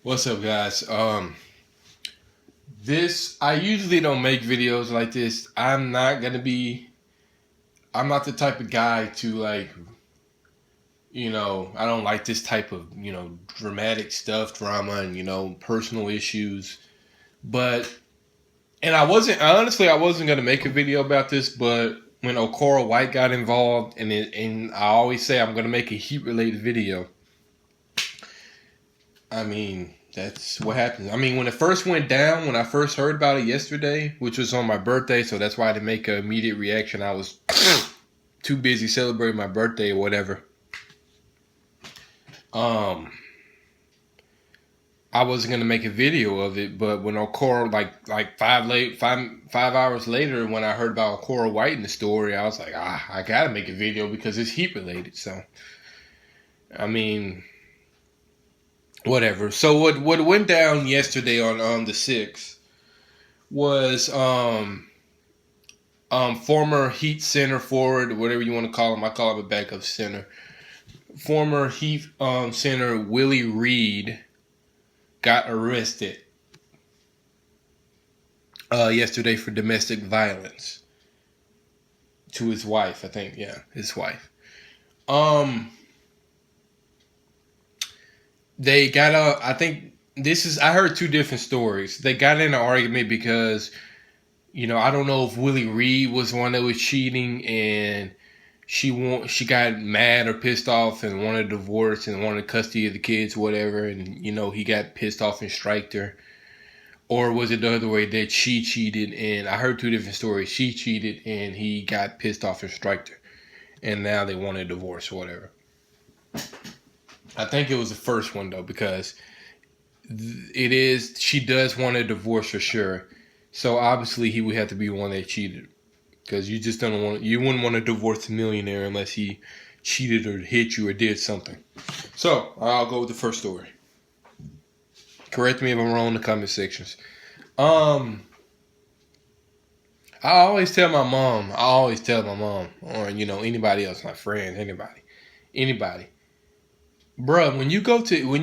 What's up, guys? This I usually don't make videos like this. I'm not the type of guy to I don't like this type of, dramatic stuff, drama and, personal issues. But I wasn't gonna make a video about this, but when Okora White got involved and I always say I'm gonna make a Heat related video. I mean, that's what happened. I mean, when it first went down, when I first heard about it yesterday, which was on my birthday, so that's why I didn't make an immediate reaction. I was too busy celebrating my birthday or whatever. Um, I wasn't gonna make a video of it, but when Okora like 5 hours later, when I heard about Okora White in the story, I was like, I gotta make a video because it's Heat related. So, I mean, whatever. So what went down yesterday on the 6th was former Heat center forward, whatever you want to call him. I call him a backup center. Former Heat center Willie Reed got arrested yesterday for domestic violence to his wife. I think, yeah, his wife. They got I think I heard two different stories. They got in an argument because, I don't know if Willie Reed was the one that was cheating and she got mad or pissed off and wanted a divorce and wanted custody of the kids, whatever, and he got pissed off and striked her. Or was it the other way that she cheated and I heard two different stories. She cheated and he got pissed off and striked her. And now they want a divorce or whatever. I think it was the first one though, because she does want a divorce for sure. So obviously he would have to be one that cheated, because you wouldn't want to divorce a millionaire unless he cheated or hit you or did something. So I'll go with the first story. Correct me if I'm wrong in the comment sections. I always tell my mom, or anybody else, my friends, anybody. Bruh, when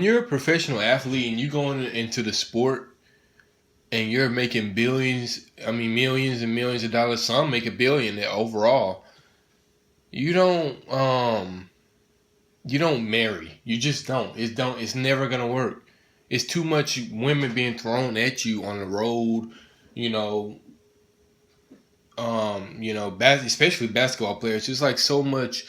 you're a professional athlete and you go into the sport and you're making millions and millions of dollars, some make $1 billion overall, you don't marry. You just don't. It's never gonna work. It's too much women being thrown at you on the road, especially basketball players. Just like so much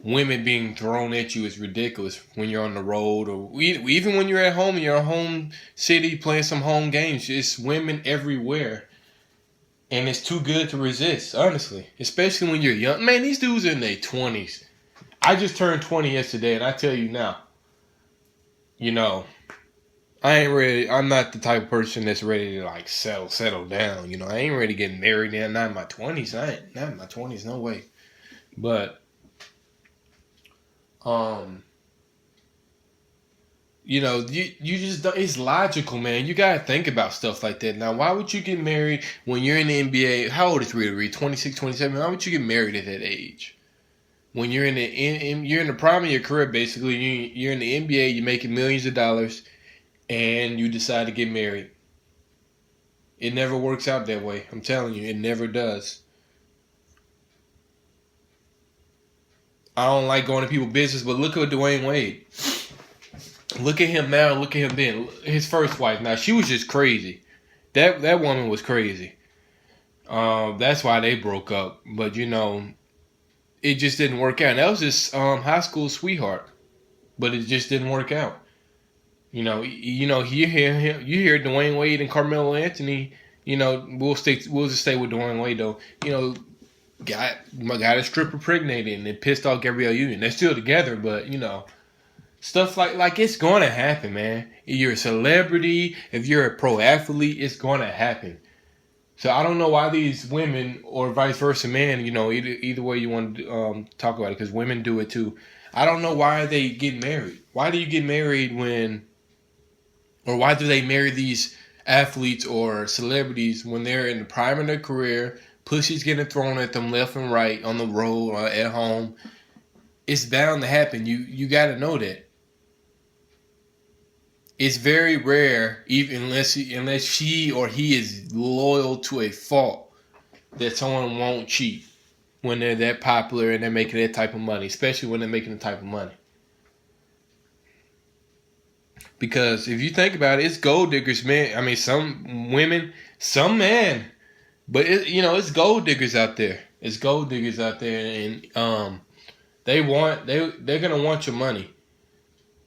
women being thrown at you is ridiculous when you're on the road, or even when you're at home in your home city playing some home games. It's women everywhere, and it's too good to resist, honestly, especially when you're young. Man, these dudes are in their 20s. I just turned 20 yesterday, and I tell you now, I ain't ready. I'm not the type of person that's ready to settle down. I ain't ready to get married now. Not in my 20s. Not in my 20s. No way. But you just don't, it's logical, man. You gotta think about stuff like that. Now, why would you get married when you're in the NBA? How old is Rita Reed? 26, 27? Why would you get married at that age? When you're you're in the prime of your career, basically, you're in the NBA, you're making millions of dollars, and you decide to get married. It never works out that way. I'm telling you, it never does. I don't like going to people's business, but look at Dwayne Wade. Look at him now. Look at him then. His first wife. Now she was just crazy. That woman was crazy. That's why they broke up. But it just didn't work out. And that was his high school sweetheart, but it just didn't work out. You hear Dwayne Wade and Carmelo Anthony. We'll just stay with Dwayne Wade though. Got a stripper impregnated and it pissed off Gabrielle Union. They're still together, but stuff like it's going to happen, man. If you're a celebrity, if you're a pro athlete, it's going to happen. So I don't know why these women, or vice versa, man, either way you want to talk about it, because women do it too. I don't know why they get married. Why do you get married or why do they marry these athletes or celebrities when they're in the prime of their career? Pussy's getting thrown at them left and right on the road or at home. It's bound to happen. You got to know that. It's very rare, even unless she or he is loyal to a fault, that someone won't cheat when they're that popular and they're making that type of money, especially when they're making the type of money. Because if you think about it, it's gold diggers, man. I mean, some women, some men, but it's gold diggers out there. It's gold diggers out there, and they're gonna want your money,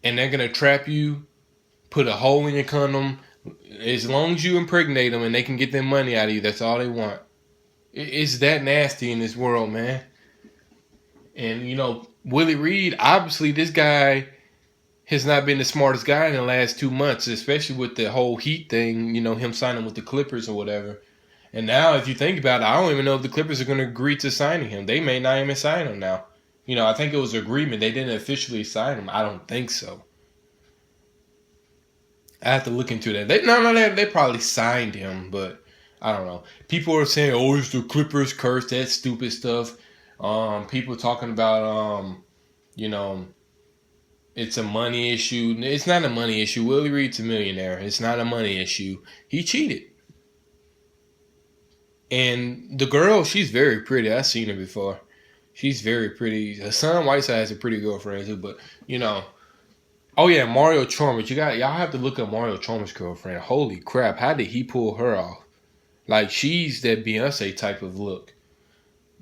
and they're gonna trap you, put a hole in your condom. As long as you impregnate them and they can get their money out of you, that's all they want. It's that nasty in this world, man. And Willie Reed, obviously, this guy has not been the smartest guy in the last 2 months, especially with the whole Heat thing, him signing with the Clippers or whatever. And now, if you think about it, I don't even know if the Clippers are going to agree to signing him. They may not even sign him now. I think it was an agreement. They didn't officially sign him. I don't think so. I have to look into that. They probably signed him, but I don't know. People are saying, "Oh, it's the Clippers curse." That stupid stuff. People talking about, it's a money issue. It's not a money issue. Willie Reed's a millionaire. It's not a money issue. He cheated. And the girl, she's very pretty. I've seen her before. She's very pretty. Hassan Whiteside has a pretty girlfriend too, but oh yeah, Mario Chalmers. Y'all have to look at Mario Chalmers' girlfriend. Holy crap, how did he pull her off? Like, she's that Beyonce type of look.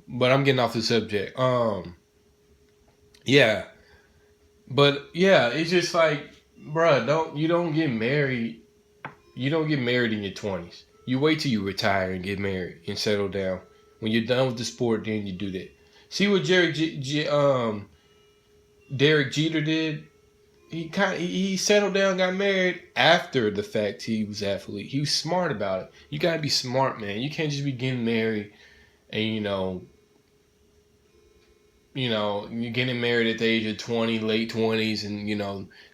But I'm getting off the subject. Yeah. But yeah, it's just like, bruh, you don't get married. You don't get married in your 20s. You wait till you retire and get married and settle down. When you're done with the sport, then you do that. See what Derek Jeter did? He settled down, got married after the fact he was athlete. He was smart about it. You gotta be smart, man. You can't just be getting married and you're getting married at the age of 20, late 20s, and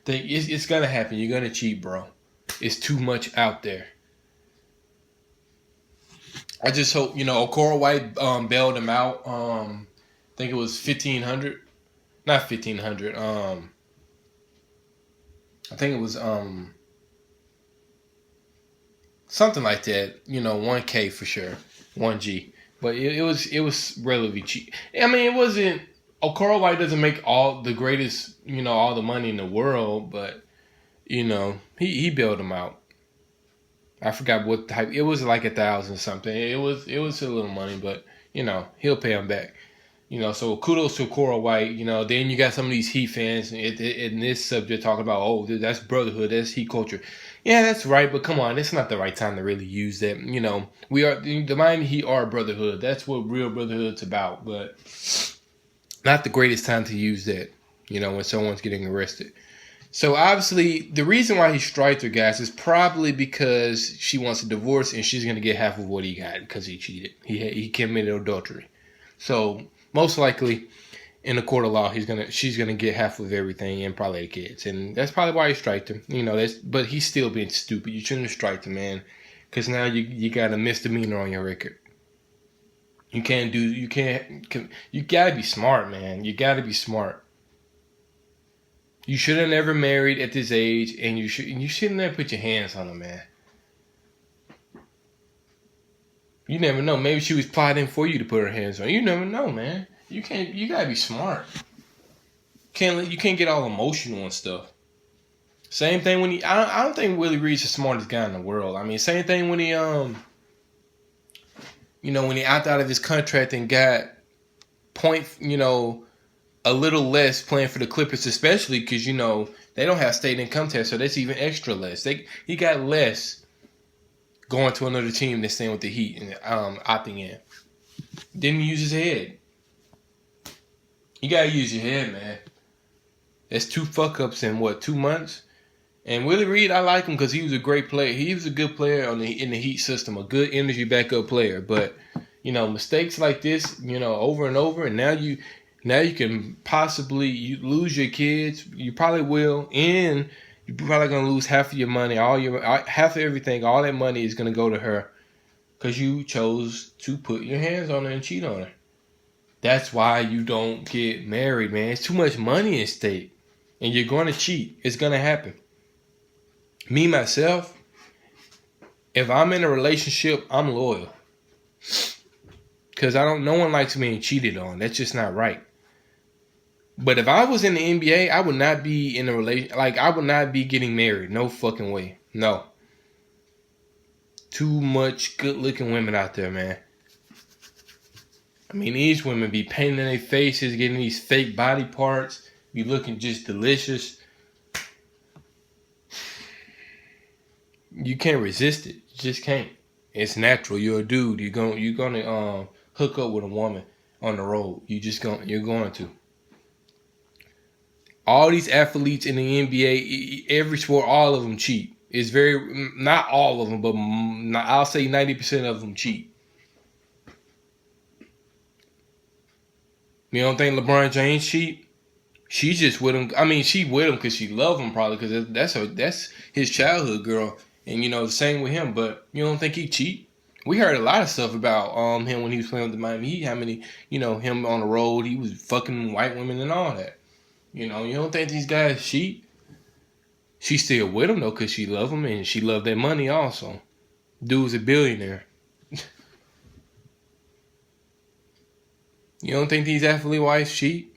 it's gonna happen. You're gonna cheat, bro. It's too much out there. I just hope Okoro White bailed him out. I think it was 1,500, not 1,500. I think it was something like that. 1K for sure, 1G. But it was relatively cheap. I mean, it wasn't. Okoro White doesn't make all the greatest, all the money in the world, but he bailed him out. I forgot what type. It was like 1,000 something. It was a little money, but he'll pay him back. So kudos to Okoro White. Then you got some of these Heat fans in this subject talking about, oh, that's brotherhood, that's Heat culture. Yeah, that's right, but come on, it's not the right time to really use that. We are the Miami Heat are a brotherhood. That's what real brotherhood's about, but not the greatest time to use that. When someone's getting arrested. So obviously, the reason why he striked her, guys, is probably because she wants a divorce and she's gonna get half of what he got because he cheated. He committed adultery. So most likely, in the court of law, she's gonna get half of everything and probably the kids, and that's probably why he striked him. But he's still being stupid. You shouldn't have striked him, man, because now you got a misdemeanor on your record. You gotta be smart, man. You gotta be smart. You should have never married at this age, and you shouldn't have put your hands on him, man. You never know. Maybe she was plotting for you to put her hands on. You never know, man. You gotta be smart. You can't get all emotional and stuff. Same thing when I don't think Willie Reed's the smartest guy in the world. I mean, same thing when he when he opted out of his contract and got a little less playing for the Clippers, especially because they don't have state income tax, so that's even extra less. He got less going to another team than staying with the Heat and opting in. Didn't use his head. You gotta use your head, man. That's 2 fuck ups in 2 months. And Willie Reed, I like him because he was a great player. He was a good player in the Heat system, a good energy backup player. But mistakes like this, over and over, and now you can possibly lose your kids. You probably will, and you're probably gonna lose half of your money, half of everything. All that money is gonna go to her because you chose to put your hands on her and cheat on her. That's why you don't get married, man. It's too much money at stake, and you're gonna cheat. It's gonna happen. Me myself, if I'm in a relationship, I'm loyal. Cause no one likes being cheated on. That's just not right. But if I was in the NBA, I would not be in a relation. Like, I would not be getting married. No fucking way. No. Too much good looking women out there, man. I mean, these women be painting their faces, getting these fake body parts, be looking just delicious. You can't resist it. You just can't. It's natural. You're a dude. You're gonna hook up with a woman on the road. You're going to. All these athletes in the NBA, every sport, all of them cheat. It's not all of them, but I'll say 90% of them cheat. You don't think LeBron James cheat? She's just with him. I mean, she with him because she love him probably because that's his childhood girl, and the same with him. But you don't think he cheat? We heard a lot of stuff about him when he was playing with the Miami Heat. How many him on the road? He was fucking white women and all that. You don't think these guys cheat? She's still with him though because she love him and she love that money also. Dude's a billionaire. You don't think these athlete wives cheat?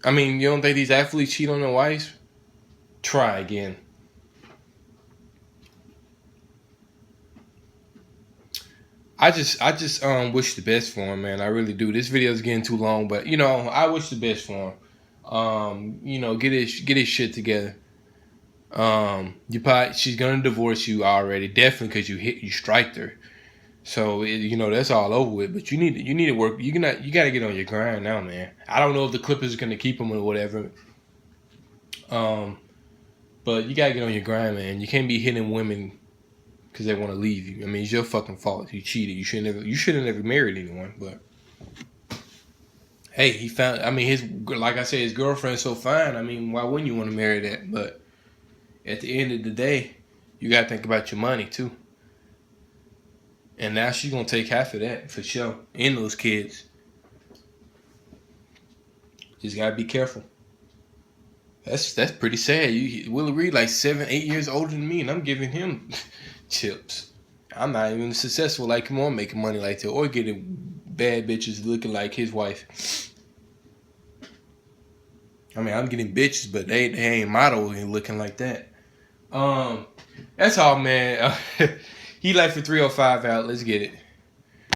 I mean, you don't think these athletes cheat on their wives? Try again. I just wish the best for him, man. I really do. This video is getting too long, but I wish the best for him. Get his shit together. She's gonna divorce you already, definitely because you striked her. So that's all over with. But you need to work. You got to get on your grind now, man. I don't know if the Clippers are gonna keep him or whatever. But you gotta get on your grind, man. You can't be hitting women because they want to leave you. I mean, it's your fucking fault. You cheated. You should have never married anyone. But hey, he found. I mean, like I said, his girlfriend's so fine. I mean, why wouldn't you want to marry that? But at the end of the day, you gotta think about your money too. And now she's gonna take half of that for sure. And those kids. Just gotta be careful. That's pretty sad. Willie Reed like 7, 8 years older than me, and I'm giving him chips. I'm not even successful like him or making money like that, or getting bad bitches looking like his wife. I mean, I'm getting bitches, but they ain't modeling looking like that. That's all, man. He like for 305 out. Let's get it.